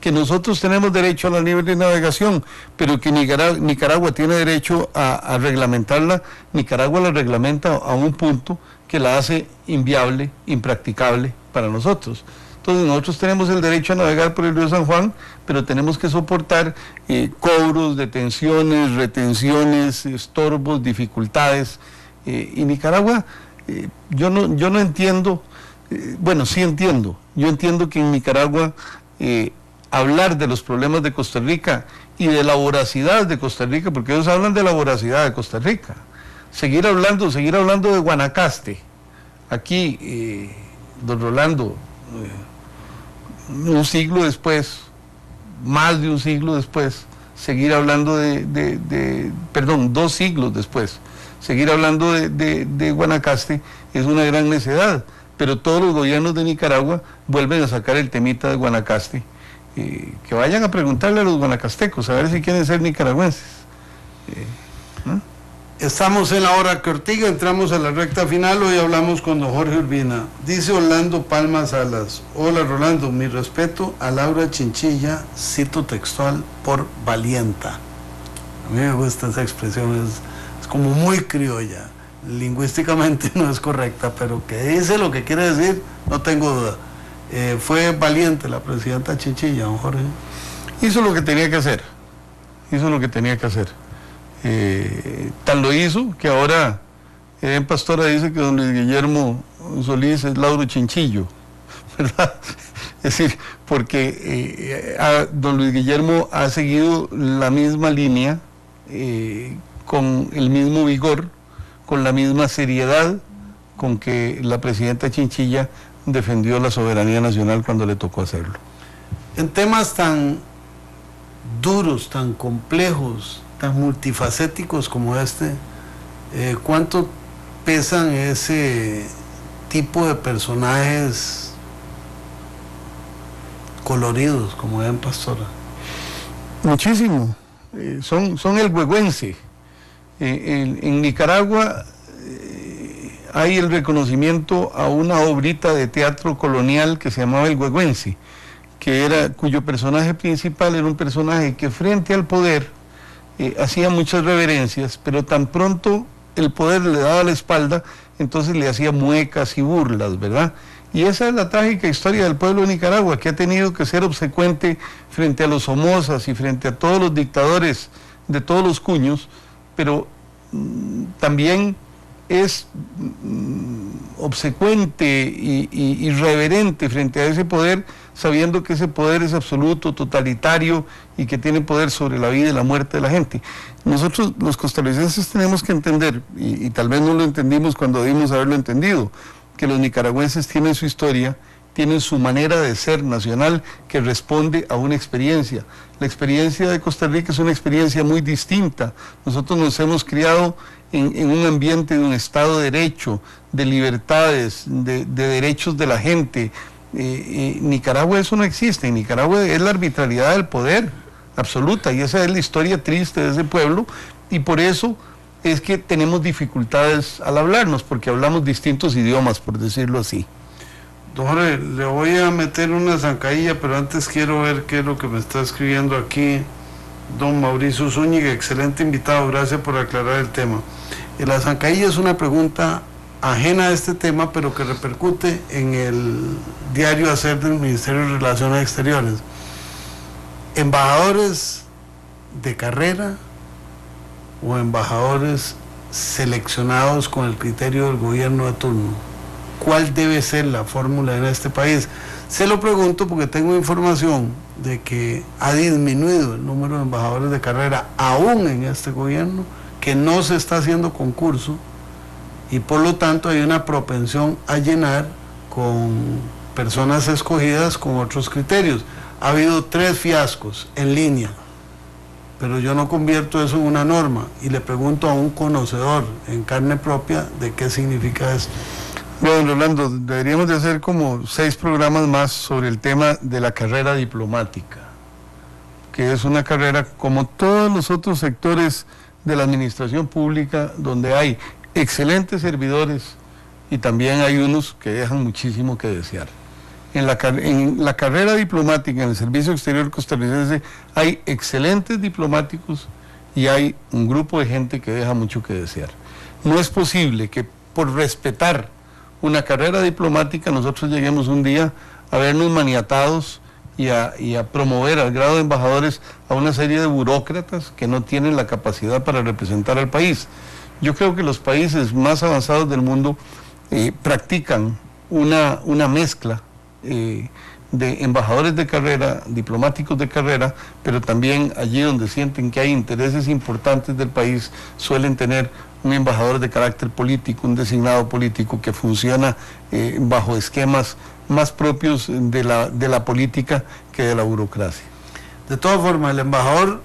que nosotros tenemos derecho a la libre navegación, pero que Nicaragua tiene derecho a reglamentarla, Nicaragua la reglamenta a un punto que la hace inviable, impracticable para nosotros. Entonces nosotros tenemos el derecho a navegar por el río San Juan, pero tenemos que soportar cobros, detenciones, retenciones, estorbos, dificultades. Y Nicaragua, yo no entiendo, bueno, sí entiendo. Yo entiendo que en Nicaragua hablar de los problemas de Costa Rica y de la voracidad de Costa Rica, porque ellos hablan de la voracidad de Costa Rica, seguir hablando de Guanacaste, aquí, don Rolando, un siglo después, más de un siglo después, seguir hablando perdón, 2 siglos después, seguir hablando de Guanacaste es una gran necedad, pero todos los gobiernos de Nicaragua vuelven a sacar el temita de Guanacaste. Que vayan a preguntarle a los guanacastecos a ver si quieren ser nicaragüenses. ¿No? Estamos en la hora que Ortiga, entramos a la recta final. Hoy hablamos con don Jorge Urbina. Dice Orlando Palma Salas: hola Rolando, mi respeto a Laura Chinchilla, cito textual, por valienta. A mí me gusta esa expresión, es como muy criolla, lingüísticamente no es correcta, pero que dice lo que quiere decir, no tengo duda. Fue valiente la presidenta Chinchilla, don Jorge. Hizo lo que tenía que hacer, tal lo hizo que ahora en Pastora dice que don Luis Guillermo Solís es Lauro Chinchillo, ¿verdad? Es decir, porque don Luis Guillermo ha seguido la misma línea, con el mismo vigor, con la misma seriedad con que la presidenta Chinchilla defendió la soberanía nacional cuando le tocó hacerlo. En temas tan duros, tan complejos, tan multifacéticos como este, ¿cuánto pesan ese tipo de personajes coloridos como en Pastora? Muchísimo. Son el huehuense. En Nicaragua hay el reconocimiento a una obrita de teatro colonial que se llamaba El Huehuense, cuyo personaje principal era un personaje que frente al poder hacía muchas reverencias, pero tan pronto el poder le daba la espalda, entonces le hacía muecas y burlas, ¿verdad? Y esa es la trágica historia del pueblo de Nicaragua, que ha tenido que ser obsecuente frente a los Somozas y frente a todos los dictadores de todos los cuños, pero también es obsecuente y irreverente frente a ese poder, sabiendo que ese poder es absoluto, totalitario y que tiene poder sobre la vida y la muerte de la gente. Nosotros los costarricenses tenemos que entender, y tal vez no lo entendimos cuando debimos haberlo entendido, que los nicaragüenses tienen su historia, tienen su manera de ser nacional que responde a una experiencia. La experiencia de Costa Rica es una experiencia muy distinta. Nosotros nos hemos criado en un ambiente de un Estado de Derecho, de libertades, de derechos de la gente. Nicaragua eso no existe. En Nicaragua es la arbitrariedad del poder absoluta, y esa es la historia triste de ese pueblo, y por eso es que tenemos dificultades al hablarnos, porque hablamos distintos idiomas, por decirlo así. Don Jorge, le voy a meter una zancadilla, pero antes quiero ver qué es lo que me está escribiendo aquí don Mauricio Zúñiga. Excelente invitado, gracias por aclarar el tema. La zancadilla es una pregunta ajena a este tema, pero que repercute en el diario hacer del Ministerio de Relaciones Exteriores. ¿Embajadores de carrera o embajadores seleccionados con el criterio del gobierno de turno? ¿Cuál debe ser la fórmula en este país? Se lo pregunto porque tengo información de que ha disminuido el número de embajadores de carrera aún en este gobierno, que no se está haciendo concurso, y por lo tanto hay una propensión a llenar con personas escogidas con otros criterios. Ha habido 3 fiascos en línea, pero yo no convierto eso en una norma, y le pregunto a un conocedor en carne propia de qué significa esto. Bueno, Rolando, deberíamos de hacer como 6 programas más sobre el tema de la carrera diplomática, que es una carrera como todos los otros sectores de la administración pública, donde hay excelentes servidores y también hay unos que dejan muchísimo que desear. En la carrera diplomática, en el Servicio Exterior costarricense, hay excelentes diplomáticos y hay un grupo de gente que deja mucho que desear. No es posible que por respetar una carrera diplomática nosotros lleguemos un día a vernos maniatados y a promover al grado de embajadores a una serie de burócratas que no tienen la capacidad para representar al país. Yo creo que los países más avanzados del mundo practican una mezcla de embajadores de carrera, diplomáticos de carrera, pero también allí donde sienten que hay intereses importantes del país, suelen tener un embajador de carácter político, un designado político que funciona bajo esquemas más propios de la política que de la burocracia. De todas formas, el embajador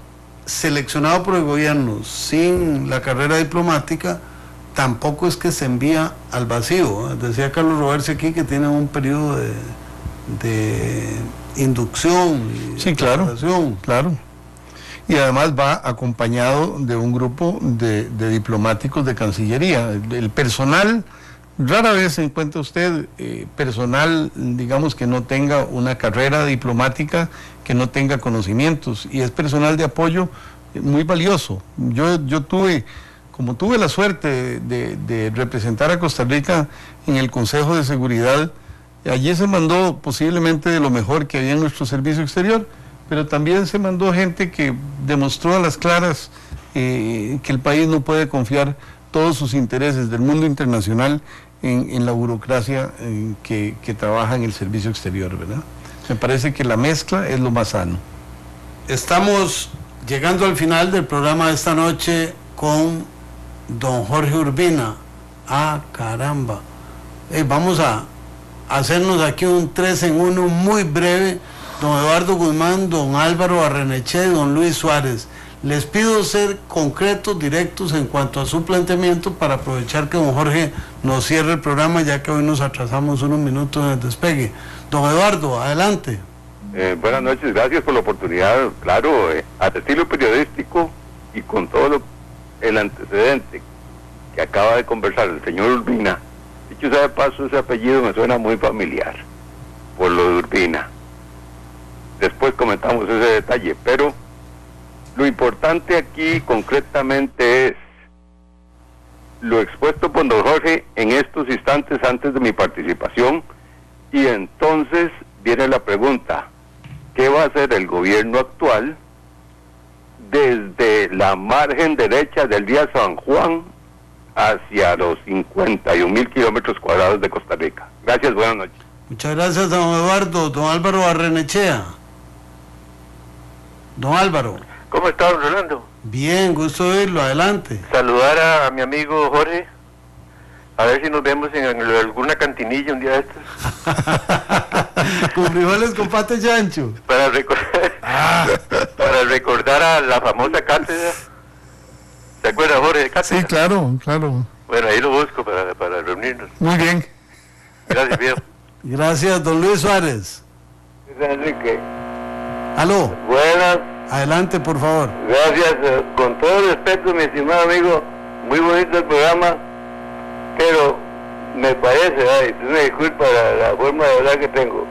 seleccionado por el gobierno sin la carrera diplomática, tampoco es que se envía al vacío. Decía Carlos Roberts aquí que tiene un periodo de inducción y sí, claro. Y además va acompañado de un grupo de diplomáticos de Cancillería. El personal, rara vez se encuentra usted personal, digamos, que no tenga una carrera diplomática, que no tenga conocimientos, y es personal de apoyo muy valioso. Yo tuve la suerte de representar a Costa Rica en el Consejo de Seguridad. Allí se mandó posiblemente de lo mejor que había en nuestro servicio exterior, pero también se mandó gente que demostró a las claras que el país no puede confiar todos sus intereses del mundo internacional en la burocracia que trabaja en el servicio exterior, ¿verdad? Me parece que la mezcla es lo más sano. Estamos llegando al final del programa de esta noche con don Jorge Urbina. Ah, caramba. Vamos a hacernos aquí un 3 en 1 muy breve. Don Eduardo Guzmán, don Álvaro Barrenechea y don Luis Suárez. Les pido ser concretos, directos en cuanto a su planteamiento para aprovechar que don Jorge nos cierre el programa, ya que hoy nos atrasamos unos minutos en el despegue. Don Eduardo, adelante. Buenas noches, gracias por la oportunidad. Claro, a estilo periodístico y con todo el antecedente que acaba de conversar el señor Urbina, dicho sea de paso, ese apellido me suena muy familiar, por lo de Urbina. Después comentamos ese detalle, pero lo importante aquí concretamente es lo expuesto por don Jorge en estos instantes antes de mi participación, y entonces viene la pregunta: ¿qué va a hacer el gobierno actual desde la margen derecha del río San Juan hacia los 51,000 kilómetros cuadrados de Costa Rica? Gracias, buenas noches. Muchas gracias, don Eduardo. Don Álvaro Barrenechea. Don Álvaro. ¿Cómo está, don Rolando? Bien, gusto de oírlo, adelante. Saludar a mi amigo Jorge, a ver si nos vemos en alguna cantinilla un día de estos. Con frijoles con pate chancho. Para recordar a la famosa cátedra. ¿Se acuerda, Jorge, de cátedra? Sí, claro. Bueno, ahí lo busco para reunirnos. Muy bien. Gracias, viejo. Gracias, don Luis Suárez. Enrique. Aló. Buenas. Adelante, por favor. Gracias. Con todo respeto, mi estimado amigo, muy bonito el programa, pero me parece, usted me disculpa la forma de hablar que tengo.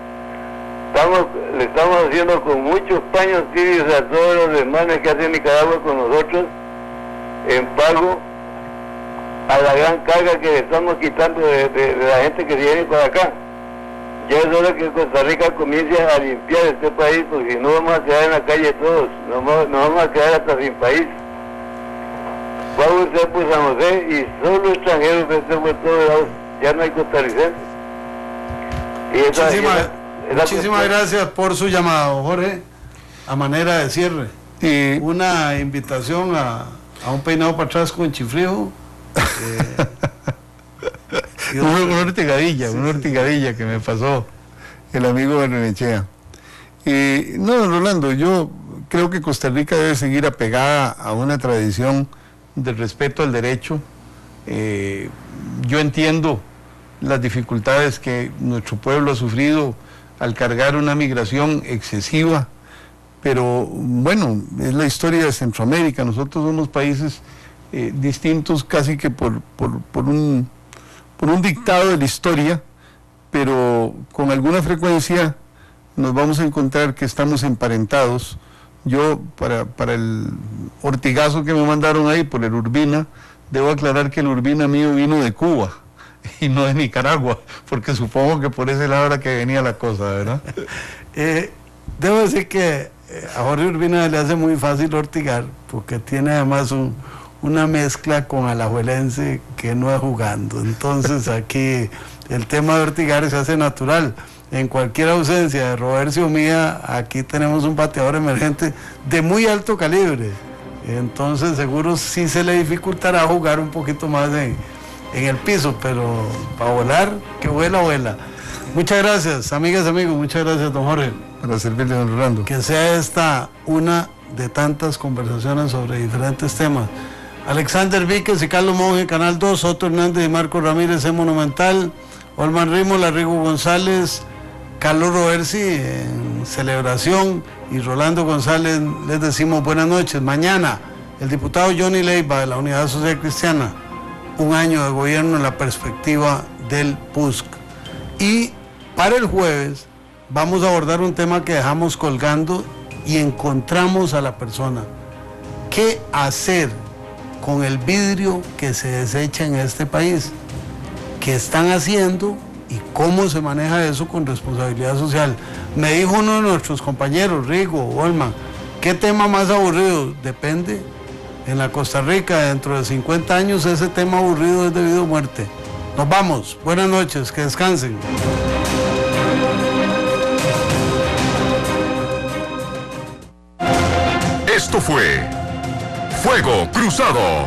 Le estamos haciendo con muchos paños tibios a todos los hermanos que hacen Nicaragua con nosotros, en pago a la gran carga que le estamos quitando de la gente que viene para acá. Ya es hora que Costa Rica comience a limpiar este país, porque si no vamos a quedar en la calle todos, no vamos a quedar hasta sin país. Va usted por San José y solo extranjeros que estén por todos lados, ya no hay costarricenses. Muchísimas gracias por su llamado, Jorge. A manera de cierre, una invitación a un peinado para atrás con chifrijo. Una ortigadilla que me pasó el amigo Barrenechea. No, Rolando, yo creo que Costa Rica debe seguir apegada a una tradición de respeto al derecho. Yo entiendo las dificultades que nuestro pueblo ha sufrido al cargar una migración excesiva, pero bueno, es la historia de Centroamérica. Nosotros somos países distintos casi que por un dictado de la historia, pero con alguna frecuencia nos vamos a encontrar que estamos emparentados. Yo, para el ortigazo que me mandaron ahí por el Urbina, debo aclarar que el Urbina mío vino de Cuba y no de Nicaragua, porque supongo que por ese lado era que venía la cosa, ¿verdad? Debo decir que a Jorge Urbina le hace muy fácil ortigar, porque tiene además una mezcla con alajuelense que no es jugando. Entonces aquí el tema de ortigar se hace natural. En cualquier ausencia de Robercio mía, aquí tenemos un bateador emergente de muy alto calibre. Entonces seguro sí se le dificultará jugar un poquito más en el piso, pero para volar, que vuela. Muchas gracias, amigas, amigos, muchas gracias, don Jorge. Para servirle, don Rolando. Que sea esta una de tantas conversaciones sobre diferentes temas. Alexander Víquez y Carlos Monge, Canal 2, Otto Hernández y Marco Ramírez en Monumental, Olman Rímola, Rigo González, Carlos Roversi en Celebración y Rolando González. Les decimos buenas noches. Mañana el diputado Johnny Leiva de la Unidad Social Cristiana, un año de gobierno en la perspectiva del PUSC. Y para el jueves vamos a abordar un tema que dejamos colgando y encontramos a la persona. ¿Qué hacer con el vidrio que se desecha en este país? ¿Qué están haciendo y cómo se maneja eso con responsabilidad social? Me dijo uno de nuestros compañeros, Rigo, Olman, ¿qué tema más aburrido? Depende. En la Costa Rica, dentro de 50 años, ese tema aburrido es debido a muerte. Nos vamos. Buenas noches, que descansen. Esto fue Fuego Cruzado.